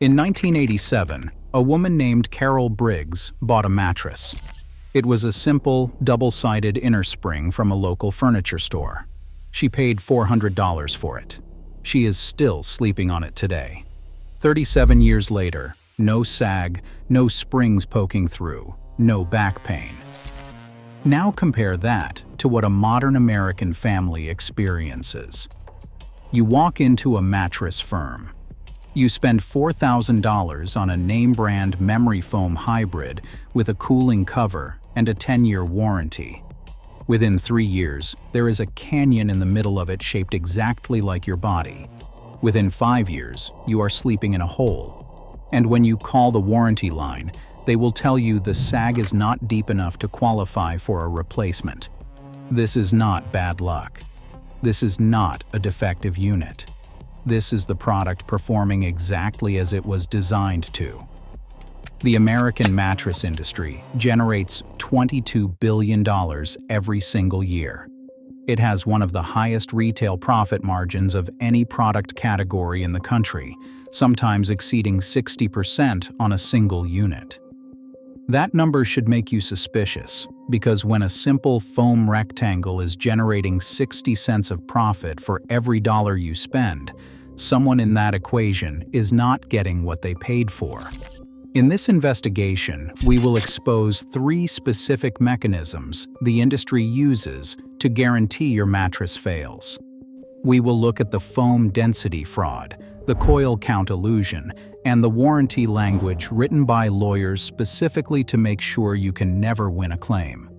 In 1987, a woman named Carol Briggs bought a mattress. It was a simple, double-sided inner spring from a local furniture store. She paid $400 for it. She is still sleeping on it today. 37 years later, no sag, no springs poking through, no back pain. Now compare that to what a modern American family experiences. You walk into a mattress firm. You spend $4,000 on a name-brand memory foam hybrid with a cooling cover and a 10-year warranty. Within 3 years, there is a canyon in the middle of it shaped exactly like your body. Within 5 years, you are sleeping in a hole. And when you call the warranty line, they will tell you the sag is not deep enough to qualify for a replacement. This is not bad luck. This is not a defective unit. This is the product performing exactly as it was designed to. The American mattress industry generates $22 billion every single year. It has one of the highest retail profit margins of any product category in the country, sometimes exceeding 60% on a single unit. That number should make you suspicious, because when a simple foam rectangle is generating 60 cents of profit for every dollar you spend, someone in that equation is not getting what they paid for. In this investigation, we will expose 3 specific mechanisms the industry uses to guarantee your mattress fails. We will look at the foam density fraud, the coil count illusion, and the warranty language written by lawyers specifically to make sure you can never win a claim.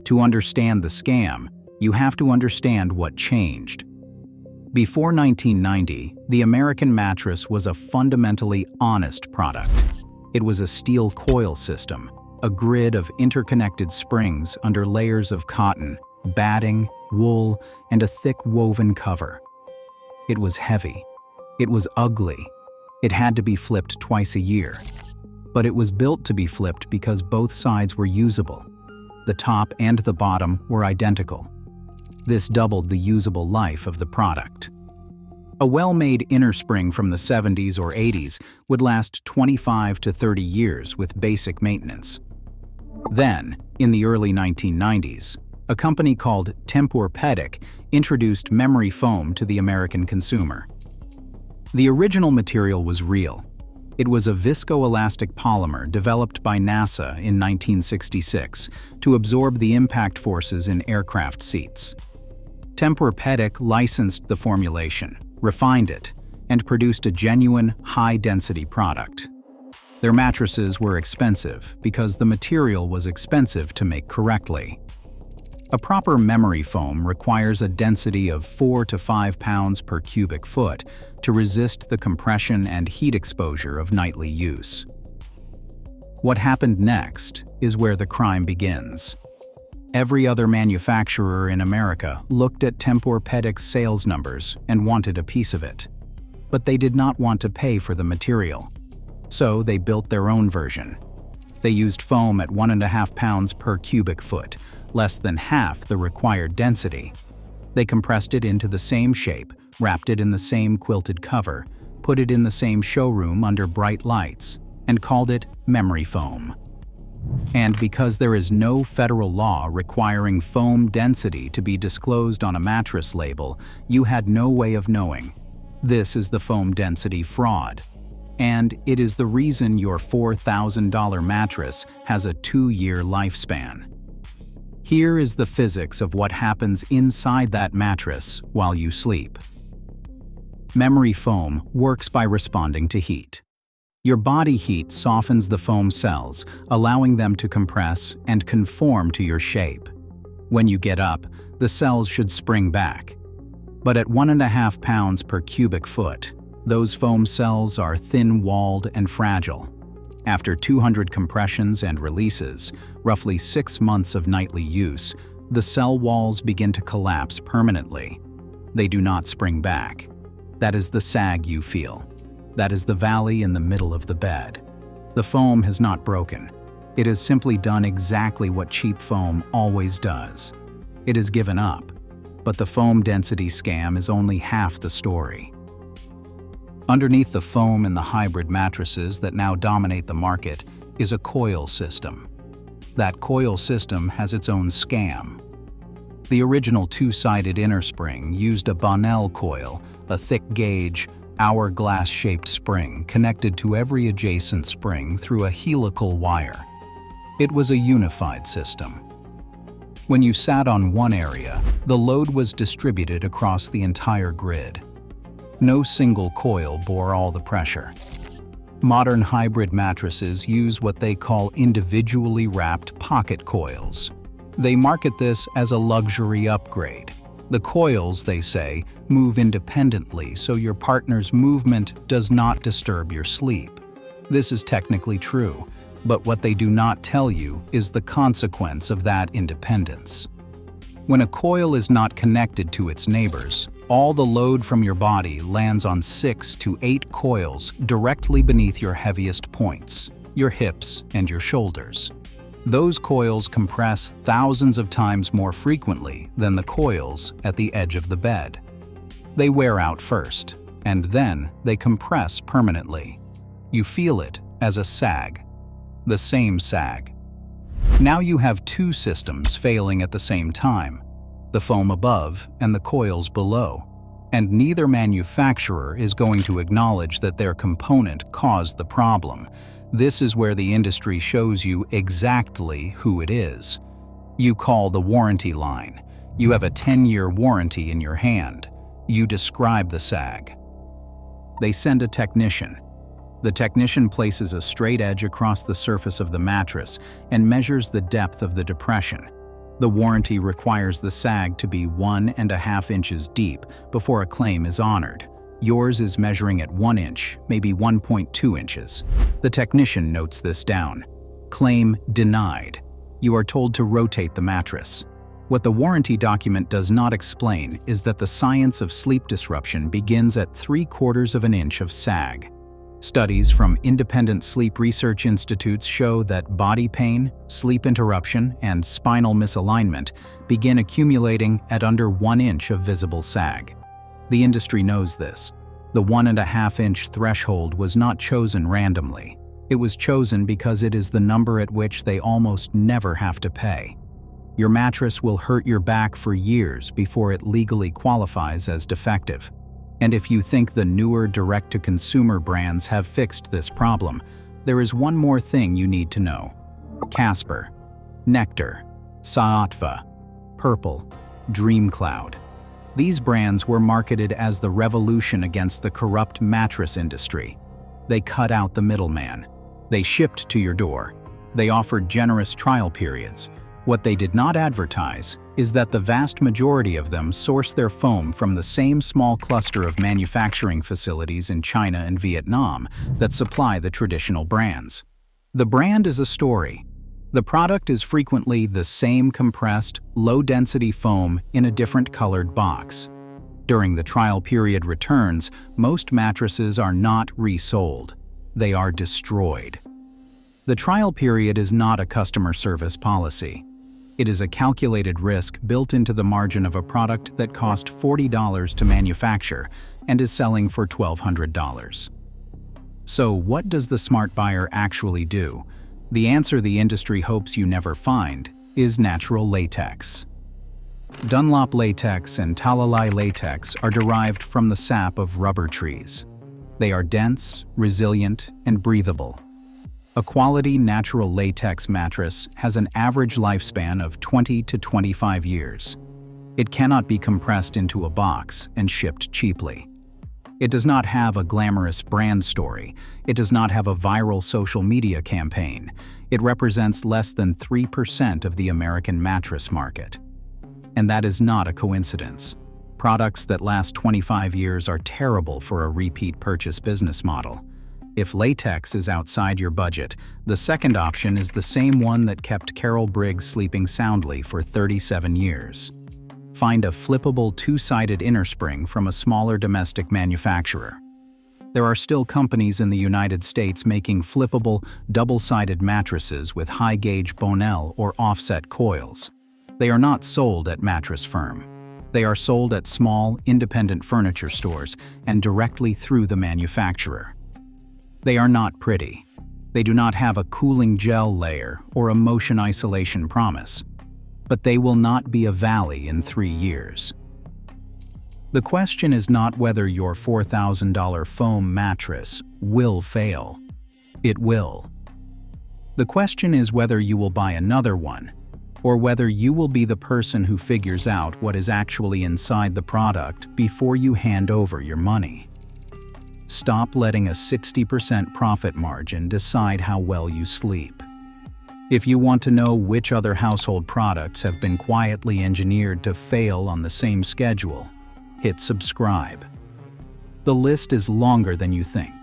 To understand the scam, you have to understand what changed. Before 1990, the American mattress was a fundamentally honest product. It was a steel coil system, a grid of interconnected springs under layers of cotton, batting, wool, and a thick woven cover. It was heavy. It was ugly. It had to be flipped twice a year. But it was built to be flipped because both sides were usable. The top and the bottom were identical. This doubled the usable life of the product. A well-made inner spring from the 70s or 80s would last 25 to 30 years with basic maintenance. Then, in the early 1990s, a company called Tempur-Pedic introduced memory foam to the American consumer. The original material was real. It was a viscoelastic polymer developed by NASA in 1966 to absorb the impact forces in aircraft seats. Tempur-Pedic licensed the formulation, refined it, and produced a genuine, high-density product. Their mattresses were expensive because the material was expensive to make correctly. A proper memory foam requires a density of 4 to 5 pounds per cubic foot to resist the compression and heat exposure of nightly use. What happened next is where the crime begins. Every other manufacturer in America looked at Tempur-Pedic's sales numbers and wanted a piece of it. But they did not want to pay for the material. So they built their own version. They used foam at 1.5 pounds per cubic foot, less than half the required density. They compressed it into the same shape, wrapped it in the same quilted cover, put it in the same showroom under bright lights, and called it memory foam. And because there is no federal law requiring foam density to be disclosed on a mattress label, you had no way of knowing. This is the foam density fraud. And it is the reason your $4,000 mattress has a 2-year lifespan. Here is the physics of what happens inside that mattress while you sleep. Memory foam works by responding to heat. Your body heat softens the foam cells, allowing them to compress and conform to your shape. When you get up, the cells should spring back. But at 1.5 pounds per cubic foot, those foam cells are thin-walled and fragile. After 200 compressions and releases, roughly 6 months of nightly use, the cell walls begin to collapse permanently. They do not spring back. That is the sag you feel. That is the valley in the middle of the bed. The foam has not broken. It has simply done exactly what cheap foam always does. It has given up. But the foam density scam is only half the story. Underneath the foam in the hybrid mattresses that now dominate the market is a coil system. That coil system has its own scam. The original two-sided inner spring used a Bonnell coil, a thick-gauge, hourglass-shaped spring connected to every adjacent spring through a helical wire. It was a unified system. When you sat on one area, the load was distributed across the entire grid. No single coil bore all the pressure. Modern hybrid mattresses use what they call individually wrapped pocket coils. They market this as a luxury upgrade. The coils, they say, move independently so your partner's movement does not disturb your sleep. This is technically true, but what they do not tell you is the consequence of that independence. When a coil is not connected to its neighbors, all the load from your body lands on 6 to 8 coils directly beneath your heaviest points, your hips and your shoulders. Those coils compress thousands of times more frequently than the coils at the edge of the bed. They wear out first, and then they compress permanently. You feel it as a sag. The same sag. Now you have two systems failing at the same time, the foam above and the coils below, and neither manufacturer is going to acknowledge that their component caused the problem. This is where the industry shows you exactly who it is. You call the warranty line. You have a 10-year warranty in your hand. You describe the sag. They send a technician. The technician places a straight edge across the surface of the mattress and measures the depth of the depression. The warranty requires the sag to be 1.5 inches deep before a claim is honored. Yours is measuring at 1 inch, maybe 1.2 inches. The technician notes this down. Claim denied. You are told to rotate the mattress. What the warranty document does not explain is that the science of sleep disruption begins at 3/4 of an inch of sag. Studies from independent sleep research institutes show that body pain, sleep interruption, and spinal misalignment begin accumulating at under 1 inch of visible sag. The industry knows this. The 1.5 inch threshold was not chosen randomly. It was chosen because it is the number at which they almost never have to pay. Your mattress will hurt your back for years before it legally qualifies as defective. And if you think the newer direct-to-consumer brands have fixed this problem, there is one more thing you need to know. Casper, Nectar, Saatva, Purple, Dream Cloud. These brands were marketed as the revolution against the corrupt mattress industry. They cut out the middleman. They shipped to your door. They offered generous trial periods. What they did not advertise is that the vast majority of them source their foam from the same small cluster of manufacturing facilities in China and Vietnam that supply the traditional brands. The brand is a story. The product is frequently the same compressed, low-density foam in a different colored box. During the trial period returns, most mattresses are not resold. They are destroyed. The trial period is not a customer service policy. It is a calculated risk built into the margin of a product that cost $40 to manufacture and is selling for $1,200. So what does the smart buyer actually do? The answer the industry hopes you never find is natural latex. Dunlop latex and Talalai latex are derived from the sap of rubber trees. They are dense, resilient, and breathable. A quality natural latex mattress has an average lifespan of 20 to 25 years. It cannot be compressed into a box and shipped cheaply. It does not have a glamorous brand story. It does not have a viral social media campaign. It represents less than 3% of the American mattress market. And that is not a coincidence. Products that last 25 years are terrible for a repeat purchase business model. If latex is outside your budget, the second option is the same one that kept Carol Briggs sleeping soundly for 37 years. Find a flippable two-sided inner spring from a smaller domestic manufacturer. There are still companies in the United States making flippable, double-sided mattresses with high-gauge Bonnell or offset coils. They are not sold at Mattress Firm. They are sold at small, independent furniture stores and directly through the manufacturer. They are not pretty. They do not have a cooling gel layer or a motion isolation promise. But they will not be a valley in 3 years. The question is not whether your $4,000 foam mattress will fail. It will. The question is whether you will buy another one, or whether you will be the person who figures out what is actually inside the product before you hand over your money. Stop letting a 60% profit margin decide how well you sleep. If you want to know which other household products have been quietly engineered to fail on the same schedule, hit subscribe. The list is longer than you think.